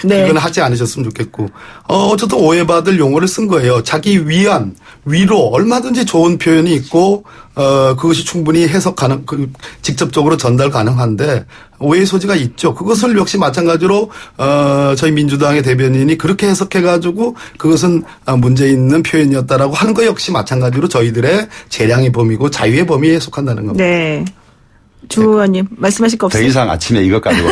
네. 그건 하지 않으셨으면 좋겠고. 어쨌든 오해받을 용어를 쓴 거예요. 자기 위안, 위로 얼마든지 좋은 표현이 있고 그것이 충분히 해석 가능, 직접적으로 전달 가능한데 오해의 소지가 있죠. 그것을 역시 마찬가지로 저희 민주당의 대변인이 그렇게 해석해가지고 그것은 문제 있는 표현이었다라고 하는 거 역시 마찬가지로 저희들의 재량의 범위고 자유의 범위에 속한다는 겁니다. 네. 주 의원님 말씀하실 거 더 없어요? 이상 아침에 이것 가지고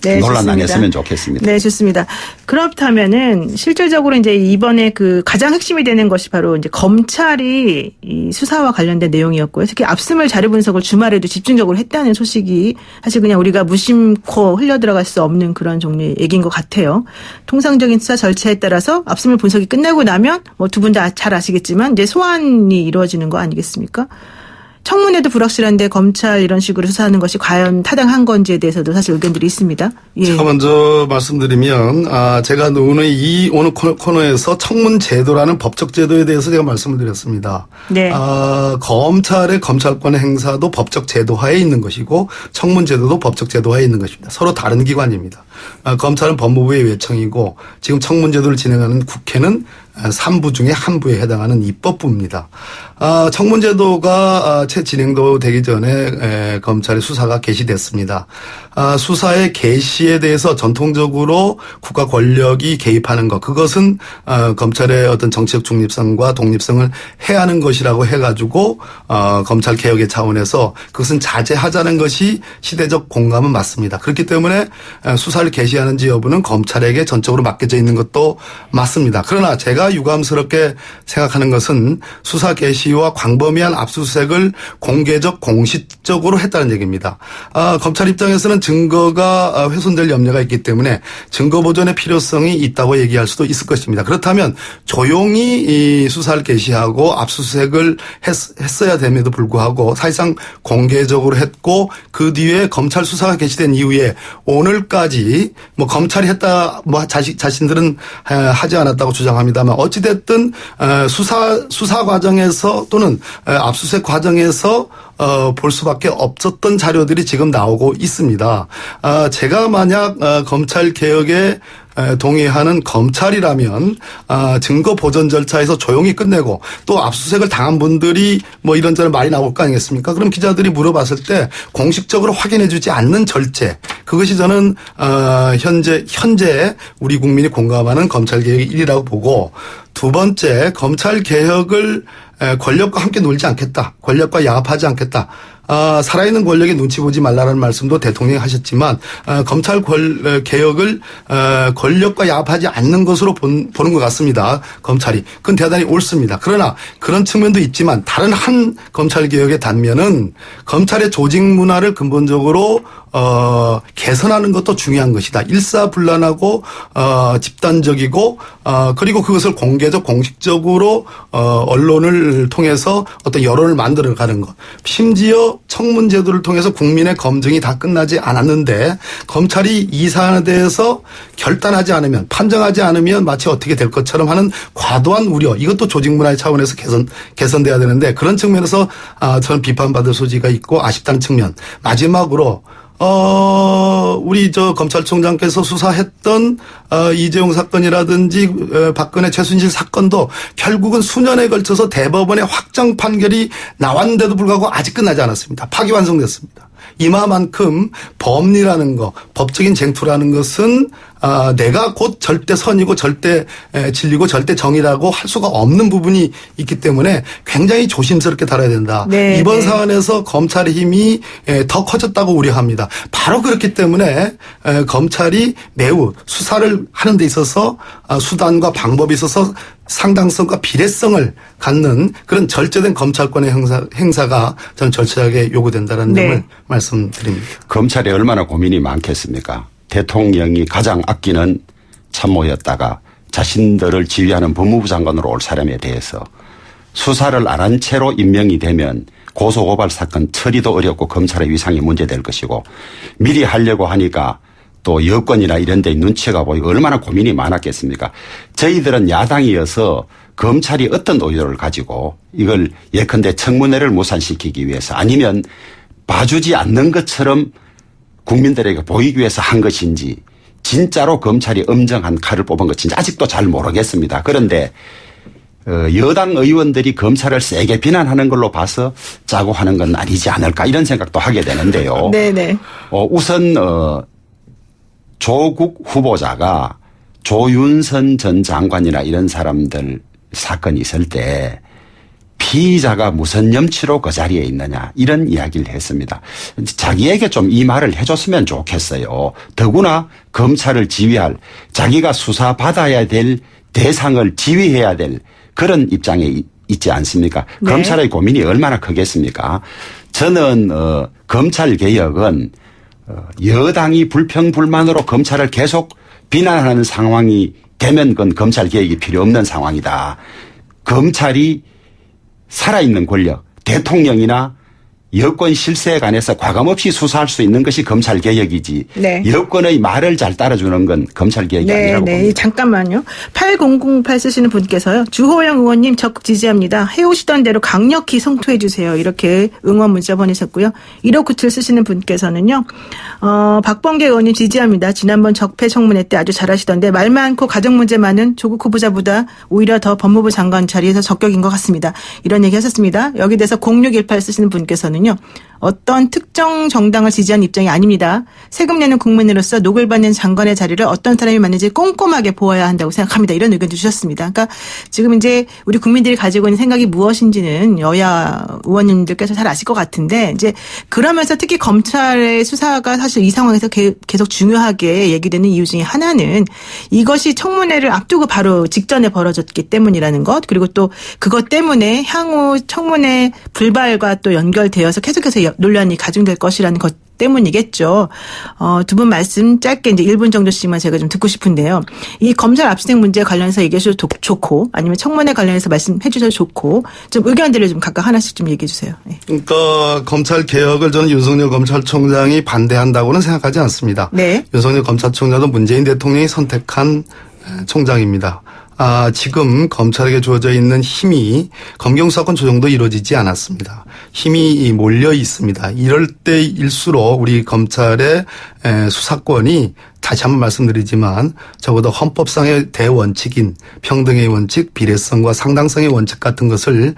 네, 논란 안 좋습니다. 했으면 좋겠습니다. 네, 좋습니다. 그렇다면은 실질적으로 이제 이번에 그 가장 핵심이 되는 것이 바로 이제 검찰이 이 수사와 관련된 내용이었고요. 특히 압수물 자료 분석을 주말에도 집중적으로 했다는 소식이 사실 그냥 우리가 무심코 흘려 들어갈 수 없는 그런 종류의 얘기인 것 같아요. 통상적인 수사 절차에 따라서 압수물 분석이 끝나고 나면 뭐 두 분 다 잘 아시겠지만 이제 소환이 이루어지는 거 아니겠습니까? 청문회도 불확실한데 검찰 이런 식으로 수사하는 것이 과연 타당한 건지에 대해서도 사실 의견들이 있습니다. 예. 제가 먼저 말씀드리면 제가 오늘 코너에서 청문 제도라는 법적 제도에 대해서 제가 말씀을 드렸습니다. 네. 검찰의 검찰권 행사도 법적 제도하에 있는 것이고 청문 제도도 법적 제도하에 있는 것입니다. 서로 다른 기관입니다. 검찰은 법무부의 외청이고 지금 청문 제도를 진행하는 국회는 3부 중에 한 부에 해당하는 입법부입니다. 청문제도가 채 진행도 되기 전에 검찰의 수사가 개시됐습니다. 수사의 개시에 대해서 전통적으로 국가 권력이 개입하는 것, 그것은 검찰의 어떤 정치적 중립성과 독립성을 해하는 것이라고 해가지고 검찰 개혁의 차원에서 그것은 자제하자는 것이 시대적 공감은 맞습니다. 그렇기 때문에 수사를 개시하는지 여부는 검찰에게 전적으로 맡겨져 있는 것도 맞습니다. 그러나 제가 유감스럽게 생각하는 것은 수사 개시와 광범위한 압수수색을 공개적 공식적으로 했다는 얘기입니다. 검찰 입장에서는 증거가 훼손될 염려가 있기 때문에 증거 보존의 필요성이 있다고 얘기할 수도 있을 것입니다. 그렇다면 조용히 이 수사를 개시하고 압수수색을 했어야 됨에도 불구하고 사실상 공개적으로 했고 그 뒤에 검찰 수사가 개시된 이후에 오늘까지 뭐 검찰이 했다 뭐 자신들은 하지 않았다고 주장합니다만 어찌됐든 수사 과정에서 또는 압수수색 과정에서 볼 수밖에 없었던 자료들이 지금 나오고 있습니다. 제가 만약 검찰 개혁에 동의하는 검찰이라면 증거 보전 절차에서 조용히 끝내고 또 압수수색을 당한 분들이 뭐 이런저런 말이 나올 거 아니겠습니까? 그럼 기자들이 물어봤을 때 공식적으로 확인해 주지 않는 절제, 그것이 저는 현재 우리 국민이 공감하는 검찰 개혁의 일이라고 보고, 두 번째, 검찰 개혁을 권력과 함께 놀지 않겠다, 권력과 야합하지 않겠다, 살아있는 권력의 눈치 보지 말라는 말씀도 대통령이 하셨지만 검찰 개혁을 권력과 야합하지 않는 것으로 보는 것 같습니다. 검찰이. 그건 대단히 옳습니다. 그러나 그런 측면도 있지만 다른 한 검찰 개혁의 단면은 검찰의 조직 문화를 근본적으로 개선하는 것도 중요한 것이다. 일사불란하고 집단적이고 그리고 그것을 공식적으로 언론을 통해서 어떤 여론을 만들어가는 것. 심지어 청문제도를 통해서 국민의 검증이 다 끝나지 않았는데 검찰이 이 사안에 대해서 결단하지 않으면 판정하지 않으면 마치 어떻게 될 것처럼 하는 과도한 우려. 이것도 조직 문화의 차원에서 개선돼야 되는데 그런 측면에서 저는 비판받을 소지가 있고 아쉽다는 측면. 마지막으로 우리 검찰총장께서 수사했던 이재용 사건이라든지 박근혜 최순실 사건도 결국은 수년에 걸쳐서 대법원의 확정 판결이 나왔는데도 불구하고 아직 끝나지 않았습니다. 파기환송됐습니다. 이마만큼 법리라는 거, 법적인 쟁투라는 것은 내가 곧 절대 선이고 절대 진리고 절대 정의라고 할 수가 없는 부분이 있기 때문에 굉장히 조심스럽게 다뤄야 된다. 네, 이번 네. 사안에서 검찰의 힘이 더 커졌다고 우려합니다. 바로 그렇기 때문에 검찰이 매우 수사를 하는 데 있어서 수단과 방법에 있어서 상당성과 비례성을 갖는 그런 절제된 검찰권의 행사가 저는 절실하게 요구된다는 네. 점을 말씀드립니다. 검찰에 얼마나 고민이 많겠습니까? 대통령이 가장 아끼는 참모였다가 자신들을 지휘하는 법무부 장관으로 올 사람에 대해서 수사를 안 한 채로 임명이 되면 고소고발 사건 처리도 어렵고 검찰의 위상이 문제될 것이고 미리 하려고 하니까 또 여권이나 이런 데 눈치가 보이고 얼마나 고민이 많았겠습니까? 저희들은 야당이어서 검찰이 어떤 의도를 가지고 이걸 예컨대 청문회를 무산시키기 위해서 아니면 봐주지 않는 것처럼 국민들에게 보이기 위해서 한 것인지 진짜로 검찰이 엄정한 칼을 뽑은 것인지 아직도 잘 모르겠습니다. 그런데 여당 의원들이 검찰을 세게 비난하는 걸로 봐서 짜고 하는 건 아니지 않을까 이런 생각도 하게 되는데요. 네네. 우선 조국 후보자가 조윤선 전 장관이나 이런 사람들 사건이 있을 때 피의자가 무슨 염치로 그 자리에 있느냐 이런 이야기를 했습니다. 자기에게 좀 이 말을 해줬으면 좋겠어요. 더구나 검찰을 지휘할 자기가 수사받아야 될 대상을 지휘해야 될 그런 입장에 있지 않습니까? 네. 검찰의 고민이 얼마나 크겠습니까? 저는 검찰 개혁은 여당이 불평불만으로 검찰을 계속 비난하는 상황이 되면 그건 검찰 개혁이 필요 없는 상황이다. 검찰이 살아있는 권력, 대통령이나 여권 실세에 관해서 과감없이 수사할 수 있는 것이 검찰 개혁이지. 네. 여권의 말을 잘 따라주는 건 검찰 개혁이 아니라고 봅니다. 잠깐만요. 8008 쓰시는 분께서요. 주호영 의원님 적극 지지합니다. 해오시던 대로 강력히 성토해 주세요. 이렇게 응원 문자 보내셨고요. 1597 쓰시는 분께서는요. 박범계 의원님 지지합니다. 지난번 적폐 청문회 때 아주 잘하시던데 말 많고 가정 문제 많은 조국 후보자보다 오히려 더 법무부 장관 자리에서 적격인 것 같습니다. 이런 얘기 하셨습니다. 여기 대해서 0618 쓰시는 분께서는요. 어떤 특정 정당을 지지한 입장이 아닙니다. 세금 내는 국민으로서 녹을 받는 장관의 자리를 어떤 사람이 맡는지 꼼꼼하게 보아야 한다고 생각합니다. 이런 의견도 주셨습니다. 그러니까 지금 이제 우리 국민들이 가지고 있는 생각이 무엇인지는 여야 의원님들께서 잘 아실 것 같은데 이제 그러면서 특히 검찰의 수사가 사실 이 상황에서 계속 중요하게 얘기되는 이유 중에 하나는 이것이 청문회를 앞두고 바로 직전에 벌어졌기 때문이라는 것 그리고 또 그것 때문에 향후 청문회 불발과 또 연결되어서 계속해서 논란이 가중될 것이라는 것 때문이겠죠. 두 분 말씀 짧게 이제 1분 정도씩만 제가 좀 듣고 싶은데요. 이 검찰 압수수색 문제 관련해서 얘기해 주셔도 좋고 아니면 청문회 관련해서 말씀해 주셔도 좋고 좀 의견들을 좀 각각 하나씩 좀 얘기해 주세요. 네. 그러니까 검찰 개혁을 저는 윤석열 검찰총장이 반대한다고는 생각하지 않습니다. 네. 윤석열 검찰총장도 문재인 대통령이 선택한 총장입니다. 지금 검찰에게 주어져 있는 힘이 검경수사권 조정도 이루어지지 않았습니다. 힘이 몰려 있습니다. 이럴 때일수록 우리 검찰의 수사권이 다시 한번 말씀드리지만 적어도 헌법상의 대원칙인 평등의 원칙, 비례성과 상당성의 원칙 같은 것을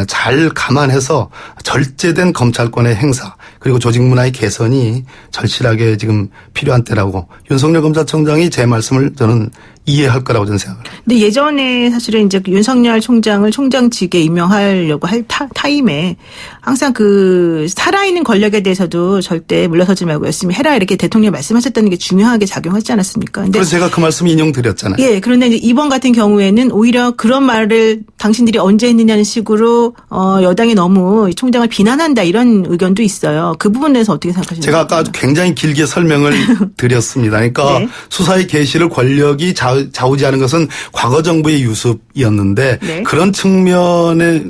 잘 감안해서 절제된 검찰권의 행사 그리고 조직 문화의 개선이 절실하게 지금 필요한 때라고 윤석열 검찰총장이 제 말씀을 저는 이해할 거라고 저는 생각을 합니다. 근데 예전에 사실은 이제 윤석열 총장을 총장직에 임명하려고 할 타임에 항상 그 살아있는 권력에 대해서도 절대 물러서지 말고 열심히 해라 이렇게 대통령이 말씀하셨다는 게 중요하게 작용하지 않았습니까? 근데 그래서 제가 그 말씀 인용드렸잖아요. 예, 그런데 이제 이번 같은 경우에는 오히려 그런 말을 당신들이 언제 했느냐는 식으로 여당이 너무 총장을 비난한다 이런 의견도 있어요. 그 부분에 대해서 어떻게 생각하시나요? 제가 아까 굉장히 길게 설명을 드렸습니다. 그러니까 네. 수사의 개시를 권력이 좌우지하는 것은 과거 정부의 유습이었는데 네. 그런 측면을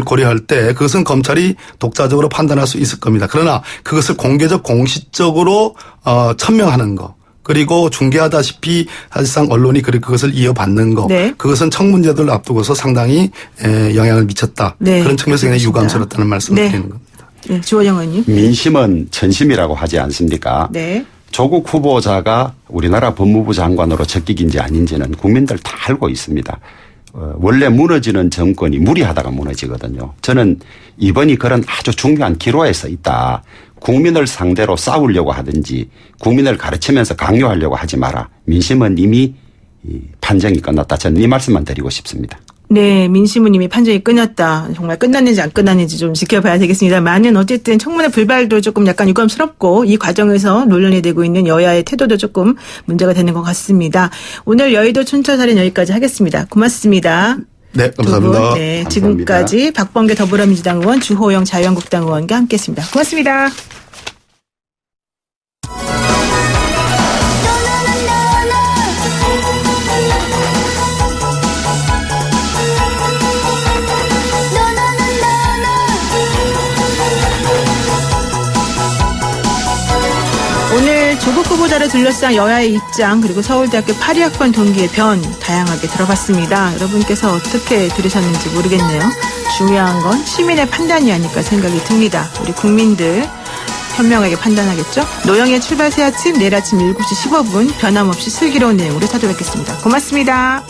고려할 때 그것은 검찰이 독자적으로 판단할 수 있을 겁니다. 그러나 그것을 공개적 공식적으로 천명하는 거. 그리고 중계하다시피 사실상 언론이 그것을 이어받는 거. 네. 그것은 청문제도를 앞두고서 상당히 영향을 미쳤다. 네. 그런 측면에서 굉장히 그렇습니다. 유감스럽다는 말씀을 네. 드리는 겁니다. 네, 주호영 의원님. 민심은 천심이라고 하지 않습니까? 네. 조국 후보자가 우리나라 법무부 장관으로 적격인지 아닌지는 국민들 다 알고 있습니다. 원래 무너지는 정권이 무리하다가 무너지거든요. 저는 이번이 그런 아주 중요한 기로에 서 있다. 국민을 상대로 싸우려고 하든지 국민을 가르치면서 강요하려고 하지 마라. 민심은 이미 판정이 끝났다. 저는 이 말씀만 드리고 싶습니다. 네, 민심은 이미 판정이 끝났다. 정말 끝났는지 안 끝났는지 좀 지켜봐야 되겠습니다만은 어쨌든 청문회 불발도 조금 약간 유감스럽고 이 과정에서 논란이 되고 있는 여야의 태도도 조금 문제가 되는 것 같습니다. 오늘 여의도 촌철살인 여기까지 하겠습니다. 고맙습니다. 네, 두 분, 감사합니다. 네, 감사합니다. 지금까지 박범계 더불어민주당 의원, 주호영 자유한국당 의원과 함께했습니다. 고맙습니다. 오늘 조국 후보자를 둘러싼 여야의 입장 그리고 서울대학교 82학번 동기의 변 다양하게 들어봤습니다. 여러분께서 어떻게 들으셨는지 모르겠네요. 중요한 건 시민의 판단이 아닐까 생각이 듭니다. 우리 국민들 현명하게 판단하겠죠. 노영의 출발 새 아침 내일 아침 7시 15분 변함없이 슬기로운 내용으로 찾아뵙겠습니다. 고맙습니다.